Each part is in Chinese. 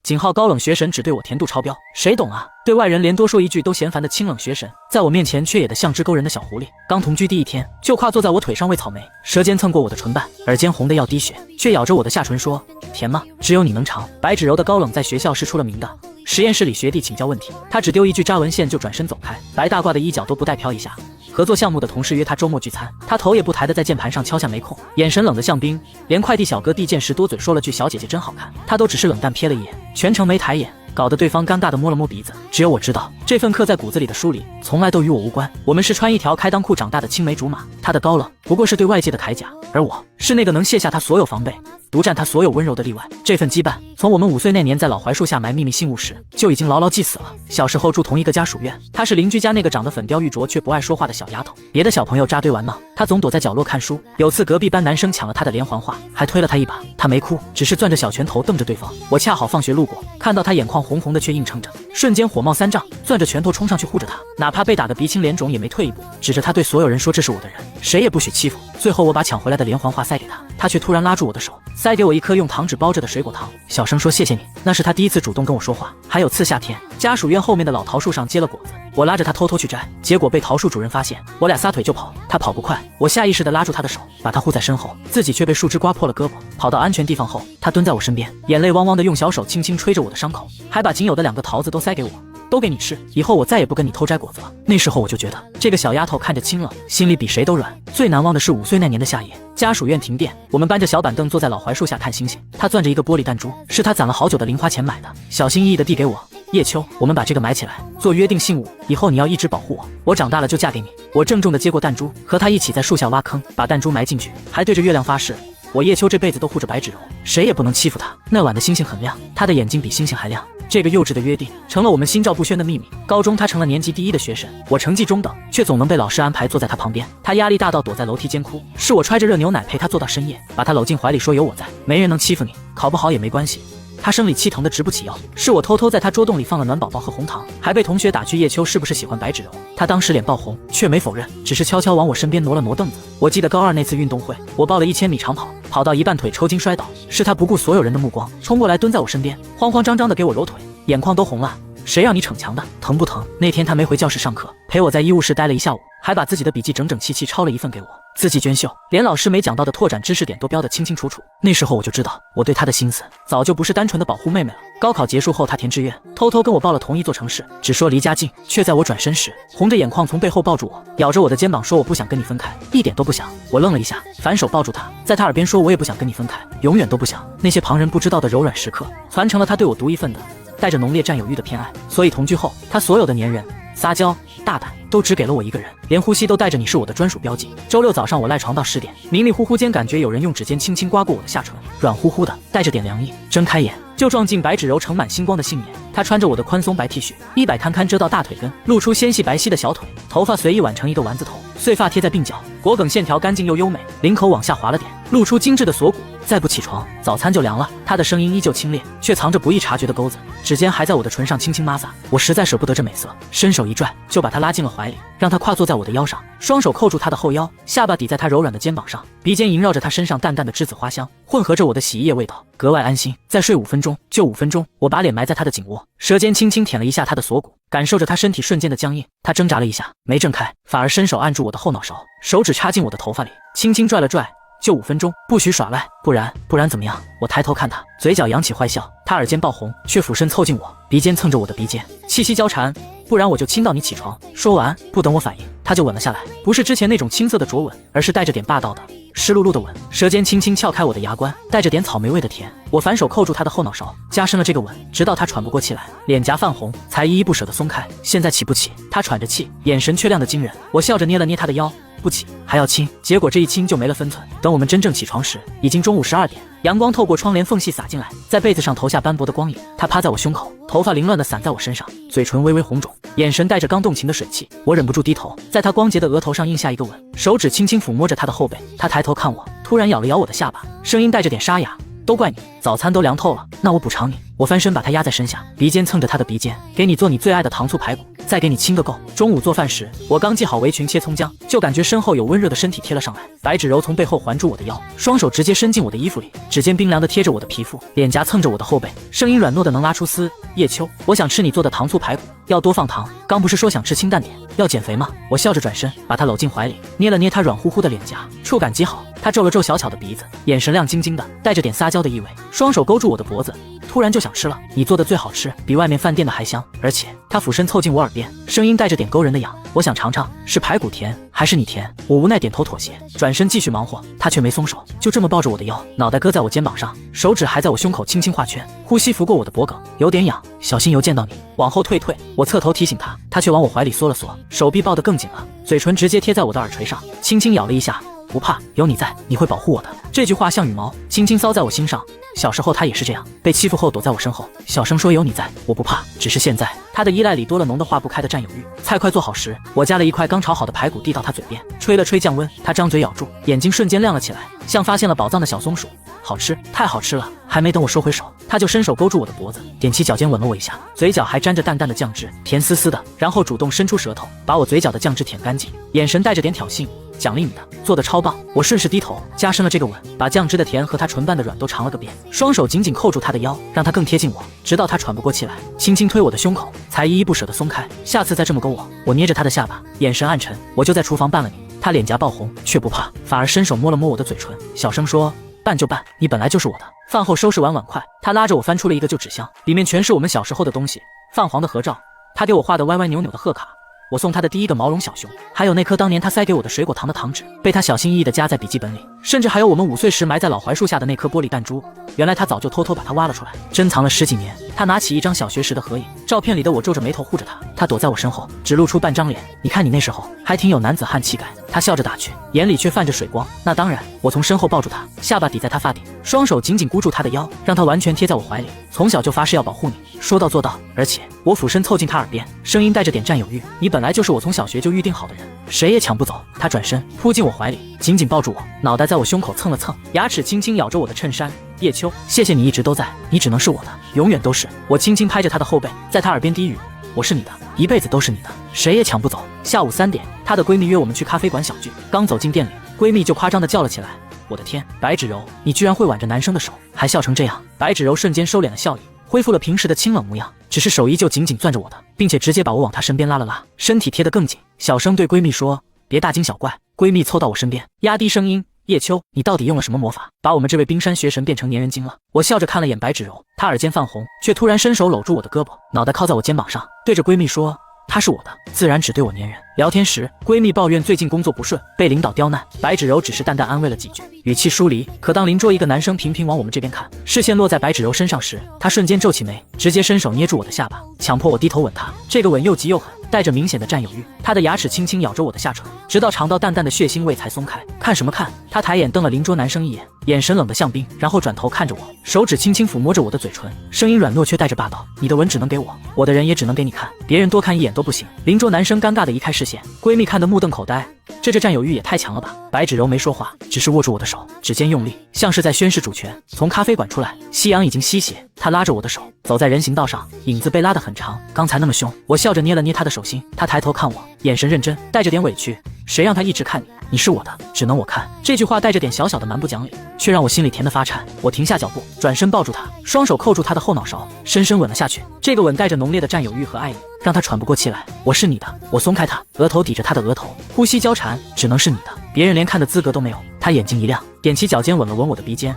井号高冷学神只对我甜度超标，谁懂啊？对外人连多说一句都嫌烦的清冷学神，在我面前却野得像只勾人的小狐狸。刚同居第一天，就跨坐在我腿上喂草莓，舌尖蹭过我的唇瓣，耳尖红得要滴血，却咬着我的下唇说：“甜吗？只有你能尝。”白芷柔的高冷在学校是出了名的。实验室里学弟请教问题，他只丢一句扎文线就转身走开，白大褂的衣角都不带飘一下。合作项目的同事约他周末聚餐，他头也不抬的在键盘上敲下没空，眼神冷得像冰，连快递小哥递件时多嘴说了句小姐姐真好看，他都只是冷淡瞥了一眼，全程没抬眼，搞得对方尴尬的摸了摸鼻子。只有我知道，这份刻在骨子里的疏离从来都与我无关。我们是穿一条开裆裤长大的青梅竹马，他的高冷不过是对外界的铠甲，而我是那个能卸下他所有防备，独占他所有温柔的例外。这份羁绊从我们5岁那年在老槐树下埋秘密信物时就已经牢牢记死了。小时候住同一个家属院，她是邻居家那个长得粉雕玉琢却不爱说话的小丫头，别的小朋友扎堆玩闹，她总躲在角落看书。有次隔壁班男生抢了她的连环画，还推了她一把，她没哭，只是攥着小拳头瞪着对方。我恰好放学路过，看到她眼眶红红的却硬撑着，瞬间火冒三丈，攥着拳头冲上去护着她，哪怕被打得鼻青脸肿也没退一步，指着她对所有人说这是我的人，谁也不许欺负。最后我把抢回来的连环画塞给她，她却突然拉住我的手，塞给我一颗用糖纸包着的水果糖，小声说谢谢你。那是她第一次主动跟我说话。还有次夏天，家属院后面的老桃树上结了果子，我拉着她偷偷去摘，结果被桃树主人发现，我俩撒腿就跑，她跑不快，我下意识地拉住她的手，把她护在身后，自己却被树枝刮破了胳膊。跑到安全地方后，她蹲在我身边，眼泪汪汪地用小手轻轻吹着我的伤口，还把仅有的2个桃子都塞给我，都给你吃，以后我再也不跟你偷摘果子了。那时候我就觉得这个小丫头看着清冷，心里比谁都软。最难忘的是5岁那年的夏夜，家属院停电，我们搬着小板凳坐在老槐树下看星星，她攥着一个玻璃弹珠，是她攒了好久的零花钱买的，小心翼翼地递给我。叶秋，我们把这个埋起来做约定信物，以后你要一直保护我，我长大了就嫁给你。我郑重地接过弹珠，和她一起在树下挖坑，把弹珠埋进去，还对着月亮发誓，我叶秋这辈子都护着白芷柔，谁也不能欺负她。那晚的星星很亮，她的眼睛比星星还亮。这个幼稚的约定成了我们心照不宣的秘密。高中她成了年级第1的学生，我成绩中等，却总能被老师安排坐在她旁边。她压力大到躲在楼梯间哭，是我揣着热牛奶陪她坐到深夜，把她搂进怀里说有我在，没人能欺负你，考不好也没关系。她生理期疼得直不起腰，是我偷偷在她桌洞里放了暖宝宝和红糖，还被同学打趣叶秋是不是喜欢白芷柔。她当时脸爆红，却没否认，只是悄悄往我身边挪了挪凳子。我记得高2那次运动会，我报了1000米长跑，跑到一半腿抽筋摔倒，是她不顾所有人的目光冲过来蹲在我身边，慌慌张张地给我揉腿，眼眶都红了。谁让你逞强的？疼不疼？那天她没回教室上课，陪我在医务室待了一下午，还把自己的笔记整整齐齐抄了一份给我，字迹娟秀，连老师没讲到的拓展知识点都标得清清楚楚。那时候我就知道，我对她的心思早就不是单纯的保护妹妹了。高考结束后，她填志愿，偷偷跟我报了同一座城市，只说离家近，却在我转身时红着眼眶从背后抱住我，咬着我的肩膀说我不想跟你分开，一点都不想。我愣了一下，反手抱住她，在她耳边说我也不想跟你分开，永远都不想。那些旁人不知道的柔软时刻，传承了她对我独一份的带着浓烈占有欲的偏爱。所以同居后，她所有的粘人、撒娇、大胆都只给了我一个人，连呼吸都带着你是我的专属标记。周6早上我赖床到10点，迷迷糊糊间感觉有人用指尖轻轻刮过我的下唇，软乎乎的，带着点凉意。睁开眼就撞进白芷柔盛满星光的杏眼，她穿着我的宽松白 T 恤，衣摆堪堪遮到大腿根，露出纤细白皙的小腿，头发随意挽成一个丸子头，碎发贴在鬓角，果梗线条干净又优美，领口往下滑了点，露出精致的锁骨。再不起床，早餐就凉了。她的声音依旧清冽，却藏着不易察觉的钩子，指尖还在我的唇上轻轻摩挲。我实在舍不得这美色，伸手一拽，就把她拉进了怀里，让她跨坐在我的腰上，双手扣住她的后腰，下巴抵在她柔软的肩膀上，鼻尖萦绕着她身上淡淡的栀子花香，混合着我的洗衣液味道，格外安心。再睡5分钟，就5分钟。我把脸埋在她的颈窝，舌尖轻轻舔了一下她的锁骨，感受着她身体瞬间的僵硬。她挣扎了一下，没挣开，反而伸手按住我的后脑勺，手指插进我的头发里，轻轻拽了拽。就5分钟，不许耍赖，不然怎么样？我抬头看他，嘴角扬起坏笑，他耳尖爆红，却俯身凑近我，鼻尖蹭着我的鼻尖，气息交缠，不然我就亲到你起床。说完，不等我反应，他就吻了下来，不是之前那种青涩的灼吻，而是带着点霸道的湿漉漉的吻，舌尖轻轻撬开我的牙关，带着点草莓味的甜。我反手扣住他的后脑勺，加深了这个吻，直到他喘不过气来，脸颊泛红，才依依不舍地松开。现在起不起？他喘着气，眼神却亮得惊人。我笑着捏了捏他的腰，不起，还要亲。结果这一亲就没了分寸。等我们真正起床时，已经中午12点，阳光透过窗帘缝隙洒进来，在被子上投下斑驳的光影。他趴在我胸口，头发凌乱地散在我身上，嘴唇微微红肿，眼神带着刚动情的水汽。我忍不住低头，在他光洁的额头上印下一个吻，手指轻轻抚摸着他的后背。他抬头看我，突然咬了咬我的下巴，声音带着点沙哑。都怪你，早餐都凉透了，那我补偿你。我翻身把他压在身下，鼻尖蹭着他的鼻尖，给你做你最爱的糖醋排骨。再给你亲个够。中午做饭时，我刚系好围裙切葱姜，就感觉身后有温热的身体贴了上来。白芷柔从背后环住我的腰，双手直接伸进我的衣服里，指尖冰凉的贴着我的皮肤，脸颊蹭着我的后背，声音软糯的能拉出丝。叶秋，我想吃你做的糖醋排骨，要多放糖。刚不是说想吃清淡点，要减肥吗？我笑着转身，把他搂进怀里，捏了捏他软乎乎的脸颊，触感极好。他皱了皱小巧的鼻子，眼神亮晶晶的，带着点撒娇的意味，双手勾住我的脖子，突然就想吃了。你做的最好吃，比外面饭店的还香。而且他俯身凑近我耳边，声音带着点勾人的痒。我想尝尝是排骨甜还是你甜。我无奈点头妥协，转身继续忙活，他却没松手，就这么抱着我的腰，脑袋搁在我肩膀上，手指还在我胸口轻轻画圈，呼吸拂过我的脖颈，有点痒，小心油溅到你，往后退。我侧头提醒他，他却往我怀里缩了缩，手臂抱得更紧了，嘴唇直接贴在我的耳垂上，轻轻咬了一下。不怕，有你在，你会保护我的。这句话像羽毛，轻轻搔在我心上。小时候他也是这样，被欺负后躲在我身后，小声说有你在，我不怕。只是现在，他的依赖里多了浓得化不开的占有欲。菜快做好时，我夹了一块刚炒好的排骨递到他嘴边，吹了吹降温。他张嘴咬住，眼睛瞬间亮了起来，像发现了宝藏的小松鼠。好吃，太好吃了！还没等我收回手，他就伸手勾住我的脖子，踮起脚尖吻了我一下，嘴角还沾着淡淡的酱汁，甜丝丝的，然后主动伸出舌头，把我嘴角的酱汁舔干净，眼神带着点挑衅。奖励你的，做的超棒。我顺势低头，加深了这个吻，把酱汁的甜和他唇瓣的软都尝了个遍。双手紧紧扣住他的腰，让他更贴近我，直到他喘不过气来，轻轻推我的胸口，才依依不舍地松开。下次再这么勾我。我捏着他的下巴，眼神暗沉。我就在厨房拌了你。他脸颊爆红，却不怕，反而伸手摸了摸我的嘴唇，小声说：拌就拌，你本来就是我的。饭后收拾完碗筷，他拉着我翻出了一个旧纸箱，里面全是我们小时候的东西，泛黄的合照，他给我画的歪歪扭扭的贺卡，我送他的第一个毛绒小熊，还有那颗当年他塞给我的水果糖的糖纸，被他小心翼翼地夹在笔记本里，甚至还有我们5岁时埋在老槐树下的那颗玻璃弹珠。原来他早就偷偷把它挖了出来，珍藏了10几年。他拿起一张小学时的合影，照片里的我皱着眉头护着他，他躲在我身后，只露出半张脸。你看你那时候还挺有男子汉气概。他笑着打去，眼里却泛着水光。那当然。我从身后抱住他，下巴抵在他发顶，双手紧紧箍住他的腰，让他完全贴在我怀里。从小就发誓要保护你，说到做到。而且我俯身凑近他耳边，声音带着点占有欲，你本来就是我从小学就预定好的人，谁也抢不走。他转身扑进我怀里，紧紧抱住我，脑袋在我胸口蹭了蹭，牙齿轻轻咬着我的衬衫。叶秋，谢谢你一直都在，你只能是我的，永远都是。我轻轻拍着他的后背，在他耳边低语，我是你的，一辈子都是你的，谁也抢不走。下午3点，她的闺蜜约我们去咖啡馆小聚，刚走进店里，闺蜜就夸张地叫了起来，我的天，白芷柔，你居然会挽着男生的手，还笑成这样。白芷柔瞬间收敛了笑意，恢复了平时的清冷模样，只是手依旧紧紧攥着我的，并且直接把我往她身边拉了拉，身体贴得更紧，小声对闺蜜说，别大惊小怪。闺蜜凑到我身边，压低声音，叶秋，你到底用了什么魔法，把我们这位冰山学神变成粘人精了？我笑着看了眼白芷柔，她耳尖泛红，却突然伸手搂住我的胳膊，脑袋靠在我肩膀上，对着闺蜜说，他是我的，自然只对我粘人。聊天时，闺蜜抱怨最近工作不顺，被领导刁难，白芷柔只是淡淡安慰了几句，语气疏离。可当邻桌一个男生频频往我们这边看，视线落在白芷柔身上时，他瞬间皱起眉，直接伸手捏住我的下巴，强迫我低头吻他。这个吻又急又狠，带着明显的占有欲。他的牙齿轻轻咬着我的下唇，直到尝到淡淡的血腥味才松开。看什么看？他抬眼瞪了邻桌男生一眼，眼神冷得像冰，然后转头看着我，手指轻轻抚摸着我的嘴唇，声音软糯却带着霸道，你的吻只能给我，我的人也只能给你看，别人多看一眼都不行。邻桌男生尴尬地移开视线，闺蜜看得目瞪口呆，这占有欲也太强了吧。白芷柔没说话，只是握住我的手，指尖用力，像是在宣示主权。从咖啡馆出来，夕阳已经西斜，她拉着我的手走在人行道上，影子被拉得很长，刚才那么凶。我笑着捏了捏她的手心，她抬头看我，眼神认真，带着点委屈，谁让她一直看你，你是我的，只能我看。这句话带着点小小的蛮不讲理，却让我心里甜得发颤。我停下脚步，转身抱住她，双手扣住她的后脑勺，深深吻了下去。这个吻带着浓烈的占有欲和爱意，让她喘不过气来。我是你的，我松开她，额头抵着她的额头，呼吸交缠，只能是你的，别人连看的资格都没有。她眼睛一亮，踮起脚尖吻了吻我的鼻尖，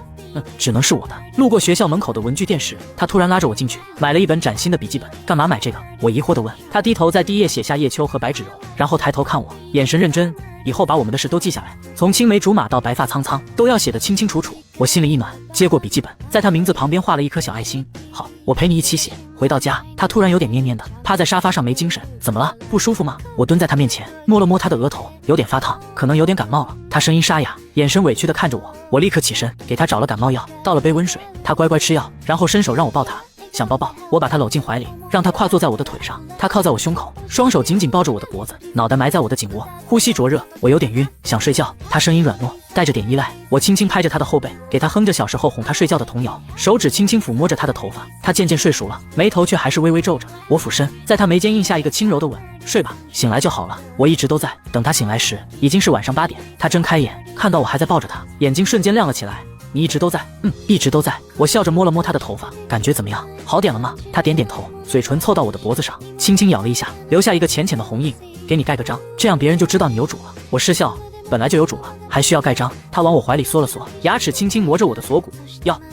只能是我的。路过学校门口的文具店时，她突然拉着我进去，买了一本崭新的笔记本。干嘛买这个？我疑惑地问。她低头在第一页写下叶秋和白芷柔，然后抬头看我，眼神认真。以后把我们的事都记下来，从青梅竹马到白发苍苍，都要写得清清楚楚。我心里一暖，接过笔记本，在他名字旁边画了一颗小爱心。好，我陪你一起写。回到家，他突然有点蔫蔫的，趴在沙发上没精神。怎么了？不舒服吗？我蹲在他面前，摸了摸他的额头，有点发烫，可能有点感冒了。他声音沙哑，眼神委屈地看着我。我立刻起身，给他找了感冒药，倒了杯温水。他乖乖吃药，然后伸手让我抱他。想抱抱。我把她搂进怀里，让她跨坐在我的腿上。她靠在我胸口，双手紧紧抱着我的脖子，脑袋埋在我的颈窝，呼吸灼热。我有点晕，想睡觉。她声音软糯，带着点依赖。我轻轻拍着她的后背，给她哼着小时候哄她睡觉的童谣，手指轻轻抚摸着她的头发。她渐渐睡熟了，眉头却还是微微皱着。我俯身，在她眉间印下一个轻柔的吻。睡吧，醒来就好了。我一直都在。等她醒来时，已经是晚上8点。她睁开眼，看到我还在抱着她，眼睛瞬间亮了起来。你一直都在，一直都在。我笑着摸了摸她的头发，感觉怎么样？好点了吗？她点点头，嘴唇凑到我的脖子上，轻轻咬了一下，留下一个浅浅的红印。给你盖个章，这样别人就知道你有主了。我失笑，本来就有主了，还需要盖章？她往我怀里缩了缩，牙齿轻轻磨着我的锁骨。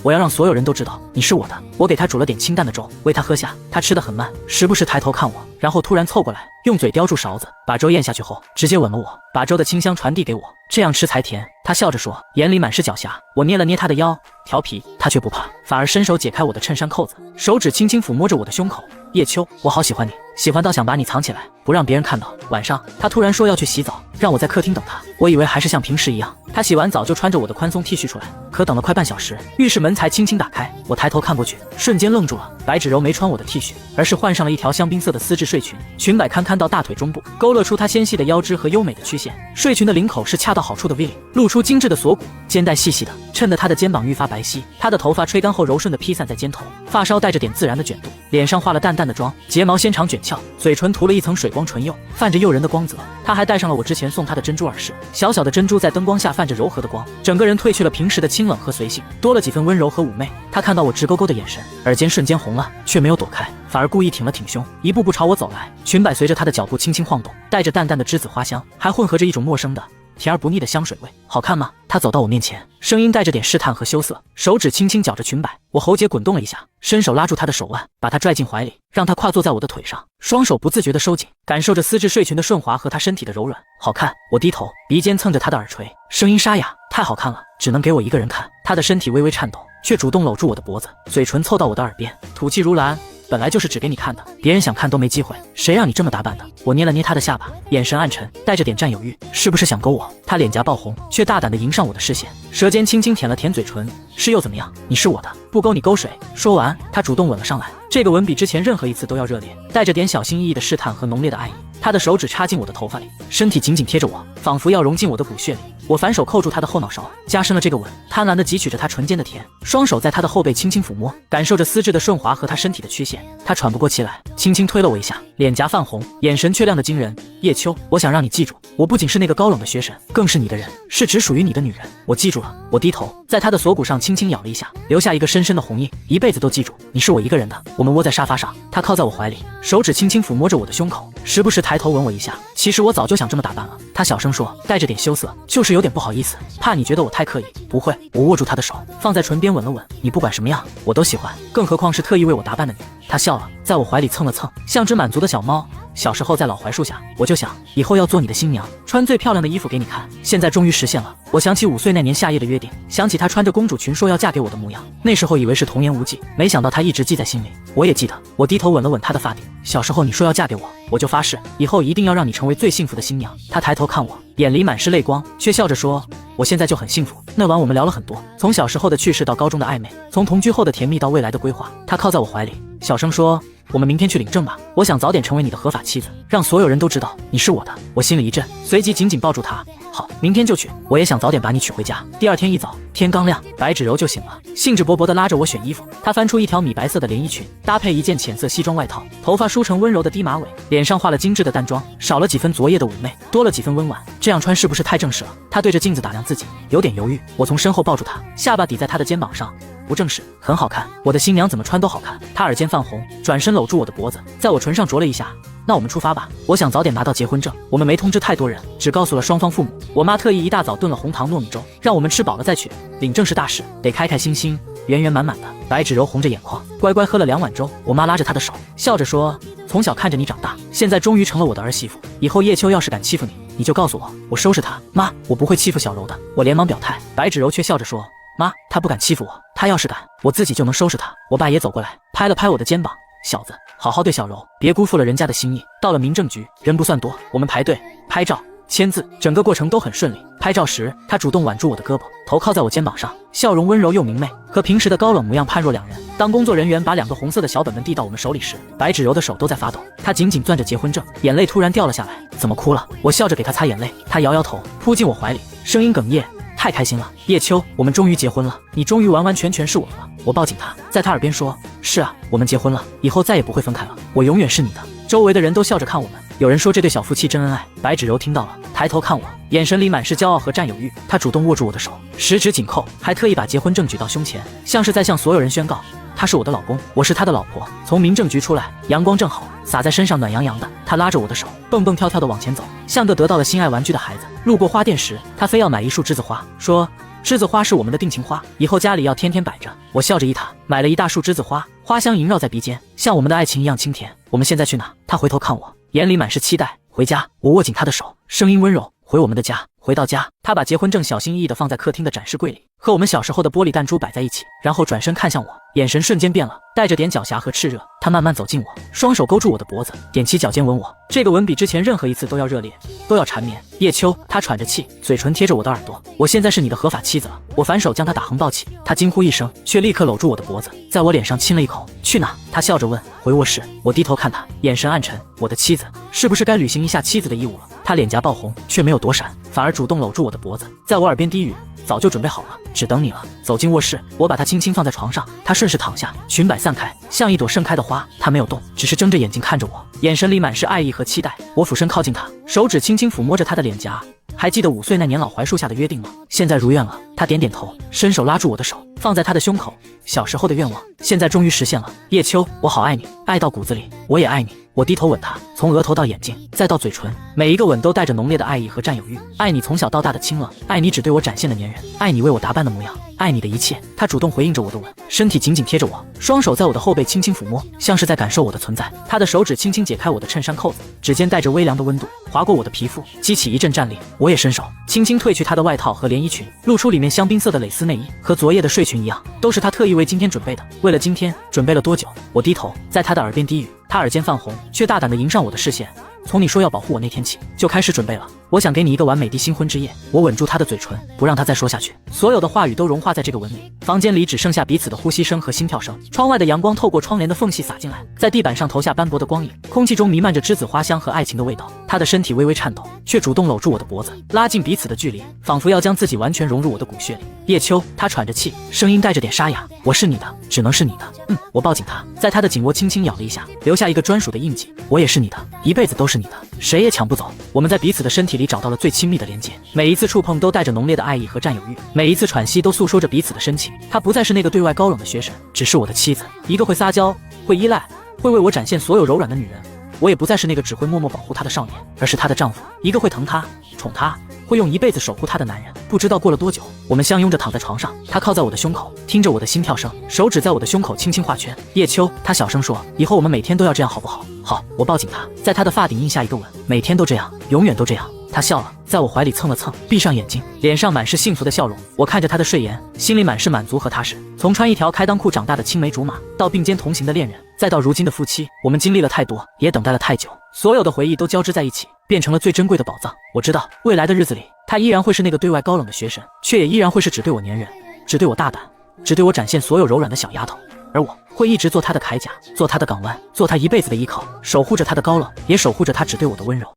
我要让所有人都知道你是我的。我给她煮了点清淡的粥，喂她喝下。她吃得很慢，时不时抬头看我，然后突然凑过来，用嘴叼住勺子，把粥咽下去后，直接吻了我，把粥的清香传递给我。这样吃才甜。她笑着说，眼里满是狡黠。我捏了捏她的腰，调皮。她却不怕，反而伸手解开我的衬衫扣子，手指轻轻抚摸着我的胸口。叶秋，我好喜欢你，喜欢到想把你藏起来，不让别人看到。晚上，她突然说要去洗澡，让我在客厅等她。我以为还是像平时一样，她洗完澡就穿着我的宽松 T 恤出来，可等了快半小时，浴室门才轻轻打开。我抬头看过去，瞬间愣住了。白芷柔没穿我的 T 恤，而是换上了一条香槟色的丝质睡裙，裙摆堪堪到大腿中部，勾勒出她纤细的腰肢和优美的曲线。睡裙的领口是恰到好处的 V 领，露出精致的锁骨，肩带细细的，衬得她的肩膀愈发白皙。她的头发吹干后柔顺的披散在肩头，发梢带着点自然的卷度，脸上化了淡淡的妆，睫毛纤长卷翘，嘴唇涂了一层水光唇釉，泛着诱人的光泽。她还戴上了我之前送她的珍珠耳饰，小小的珍珠在灯光下泛着柔和的光，整个人褪去了平时的清冷和随性，多了几分温柔和妩媚。她看到我直勾勾的眼神，耳尖瞬间红了，却没有躲开，反而故意挺了挺胸，一步步朝我走来。裙摆随着她的脚步轻轻晃动，带着淡淡的栀子花香，还混合着一种陌生的甜而不腻的香水味。好看吗？她走到我面前，声音带着点试探和羞涩，手指轻轻绞着裙摆。我喉结滚动了一下，伸手拉住她的手腕，把她拽进怀里，让她跨坐在我的腿上，双手不自觉地收紧，感受着丝质睡裙的顺滑和她身体的柔软。好看。我低头，鼻尖蹭着她的耳垂，声音沙哑，太好看了，只能给我一个人看。她的身体微微颤抖，却主动搂住我的脖子，嘴唇凑到我的耳边，吐气如兰。本来就是只给你看的，别人想看都没机会，谁让你这么打扮的？我捏了捏她的下巴，眼神暗沉，带着点占有欲，是不是想勾我？她脸颊爆红，却大胆地迎上我的视线，舌尖轻轻舔了舔嘴唇，是又怎么样？你是我的，不勾你勾谁？说完，她主动吻了上来，这个吻比之前任何一次都要热烈，带着点小心翼翼的试探和浓烈的爱意。她的手指插进我的头发里，身体紧紧贴着我，仿佛要融进我的骨血里。我反手扣住她的后脑勺，加深了这个吻，贪婪地汲取着她唇间的甜，双手在她的后背轻轻抚摸，感受着丝质的顺滑和她身体的曲线。她喘不过气来，轻轻推了我一下，脸颊泛红，眼神却亮得惊人。叶秋，我想让你记住，我不仅是那个高冷的学神，更是你的人，是只属于你的女人。我记住了。我低头，在她的锁骨上轻轻咬了一下，留下一个深深的红印，一辈子都记住，你是我一个人的。我们窝在沙发上，她靠在我怀里，手指轻轻抚摸着我的胸口，时不时抬头吻我一下。其实我早就想这么打扮了，她小声说，带着点羞涩，就是有点不好意思，怕你觉得我太刻意。不会。我握住她的手，放在唇边吻了吻，你不管什么样我都喜欢，更何况是特意为我打扮的你。她笑了，在我怀里蹭了蹭，像只满足的小猫。小时候在老槐树下，我就想以后要做你的新娘，穿最漂亮的衣服给你看，现在终于实现了。我想起5岁那年夏夜的约定，想起她穿着公主裙说要嫁给我的模样，那时候以为是童言无忌，没想到她一直记在心里。我也记得。我低头吻了吻她的发顶，小时候你说要嫁给我，我就发誓以后一定要让你成为最幸福的新娘。她抬头看我，眼里满是泪光，却笑着说，我现在就很幸福。那晚我们聊了很多，从小时候的趣事到高中的暧昧，从同居后的甜蜜到未来的规划。她靠在我怀里，小声说，我们明天去领证吧，我想早点成为你的合法妻子，让所有人都知道你是我的。我心里一震，随即紧紧抱住她。好，明天就去，我也想早点把你娶回家。第二天一早，天刚亮，白芷柔就醒了，兴致勃勃地拉着我选衣服。她翻出一条米白色的连衣裙，搭配一件浅色西装外套，头发梳成温柔的低马尾，脸上画了精致的淡妆，少了几分昨夜的妩媚，多了几分温婉。这样穿是不是太正式了？她对着镜子打量自己，有点犹豫。我从身后抱住她，下巴抵在她的肩膀上，不正式，很好看，我的新娘怎么穿都好看。她耳尖泛红，转身搂住我的脖子，在我唇上啄了一下。那我们出发吧，我想早点拿到结婚证。我们没通知太多人，只告诉了双方父母。我妈特意一大早炖了红糖糯米粥，让我们吃饱了再去。领证是大事，得开开心心，圆圆满满的。白芷柔红着眼眶，乖乖喝了2碗粥。我妈拉着她的手，笑着说，从小看着你长大，现在终于成了我的儿媳妇，以后叶秋要是敢欺负你，你就告诉我，我收拾她。妈，我不会欺负小柔的。我连忙表态，白芷柔却笑着说，妈，她不敢欺负我，她要是敢，我自己就能收拾她。我爸也走过来，拍了拍我的肩膀，小子，好好对小柔，别辜负了人家的心意。到了民政局，人不算多，我们排队拍照签字，整个过程都很顺利。拍照时，他主动挽住我的胳膊，头靠在我肩膀上，笑容温柔又明媚，和平时的高冷模样判若两人。当工作人员把2个红色的小本本递到我们手里时，白芷柔的手都在发抖，她紧紧攥着结婚证，眼泪突然掉了下来。怎么哭了？我笑着给她擦眼泪，她摇摇头，扑进我怀里，声音哽咽。太开心了，叶秋，我们终于结婚了，你终于完完全全是我的了。我抱紧她，在她耳边说：是啊，我们结婚了，以后再也不会分开了，我永远是你的。周围的人都笑着看我们，有人说这对小夫妻真恩爱。白芷柔听到了，抬头看我，眼神里满是骄傲和占有欲。她主动握住我的手，十指紧扣，还特意把结婚证举到胸前，像是在向所有人宣告，他是我的老公，我是他的老婆。从民政局出来，阳光正好洒在身上，暖洋洋的。他拉着我的手，蹦蹦跳跳的往前走，像个得到了心爱玩具的孩子。路过花店时，他非要买一束栀子花，说栀子花是我们的定情花，以后家里要天天摆着。我笑着依他，买了一大束栀子花，花香萦绕在鼻尖，像我们的爱情一样清甜。我们现在去哪？他回头看我，眼里满是期待。回家。我握紧他的手，声音温柔。回我们的家。回到家，他把结婚证小心翼翼地放在客厅的展示柜里，和我们小时候的玻璃弹珠摆在一起，然后转身看向我，眼神瞬间变了，带着点狡黠和炽热。他慢慢走近我，双手勾住我的脖子，踮起脚尖吻我。这个吻比之前任何一次都要热烈，都要缠绵。叶秋，他喘着气，嘴唇贴着我的耳朵。我现在是你的合法妻子了。我反手将他打横抱起，他惊呼一声，却立刻搂住我的脖子，在我脸上亲了一口。去哪？他笑着问。回卧室。我低头看他，眼神暗沉。我的妻子，是不是该履行一下妻子的义务了？他脸颊爆红，却没有躲闪，反而主动搂住我的脖子，在我耳边低语，早就准备好了，只等你了。走进卧室，我把他轻轻放在床上，他顺势躺下，裙摆散开，像一朵盛开的花。他没有动，只是睁着眼睛看着我，眼神里满是爱意和期待。我俯身靠近他，手指轻轻抚摸着他的脸颊。还记得5岁那年老槐树下的约定吗？现在如愿了。他点点头，伸手拉住我的手，放在他的胸口。小时候的愿望，现在终于实现了。叶秋，我好爱你，爱到骨子里。我也爱你。我低头吻他，从额头到眼睛，再到嘴唇，每一个吻都带着浓烈的爱意和占有欲。爱你从小到大的亲了，爱你只对我展现的粘人，爱你为我打扮的模样，爱你的一切。他主动回应着我的吻，身体紧紧贴着我，双手在我的后背轻轻抚摸，像是在感受我的存在。他的手指轻轻解开我的衬衫扣子，指尖带着微凉的温度划过我的皮肤，激起一阵战栗。我也伸手轻轻褪去他的外套和连衣裙，露出里面香槟色的蕾丝内衣，和昨夜的睡裙一样，都是他特意为今天准备的。为了今天准备了多久？我低头在他的耳边低语，他耳尖泛红，却大胆地迎上我的视线。从你说要保护我那天起，就开始准备了。我想给你一个完美的新婚之夜。我吻住他的嘴唇，不让他再说下去。所有的话语都融化在这个吻里。房间里只剩下彼此的呼吸声和心跳声。窗外的阳光透过窗帘的缝隙洒进来，在地板上投下斑驳的光影。空气中弥漫着栀子花香和爱情的味道。他的身体微微颤抖，却主动搂住我的脖子，拉近彼此的距离，仿佛要将自己完全融入我的骨血里。叶秋，他喘着气，声音带着点沙哑。我是你的，只能是你的。我抱紧他，在他的颈窝轻轻咬了一下，留下一个专属的印记。我也是你的，一辈子都是你的，谁也抢不走。我们在彼此的身体里找到了最亲密的连接，每一次触碰都带着浓烈的爱意和占有欲，每一次喘息都诉说着彼此的深情。她不再是那个对外高冷的学生，只是我的妻子，一个会撒娇、会依赖、会为我展现所有柔软的女人。我也不再是那个只会默默保护她的少年，而是她的丈夫，一个会疼她、宠她，会用一辈子守护她的男人。不知道过了多久，我们相拥着躺在床上，他靠在我的胸口，听着我的心跳声，手指在我的胸口轻轻画圈。叶秋，他小声说，以后我们每天都要这样好不好？好。我抱紧他，在他的发顶印下一个吻，每天都这样，永远都这样。他笑了，在我怀里蹭了蹭，闭上眼睛，脸上满是幸福的笑容。我看着他的睡颜，心里满是满足和踏实。从穿一条开裆裤长大的青梅竹马，到并肩同行的恋人，再到如今的夫妻，我们经历了太多，也等待了太久，所有的回忆都交织在一起，变成了最珍贵的宝藏。我知道未来的日子里，他依然会是那个对外高冷的学生，却也依然会是只对我粘人，只对我大胆，只对我展现所有柔软的小丫头。而我会一直做他的铠甲，做他的港湾，做他一辈子的依靠，守护着他的高冷，也守护着他只对我的温柔。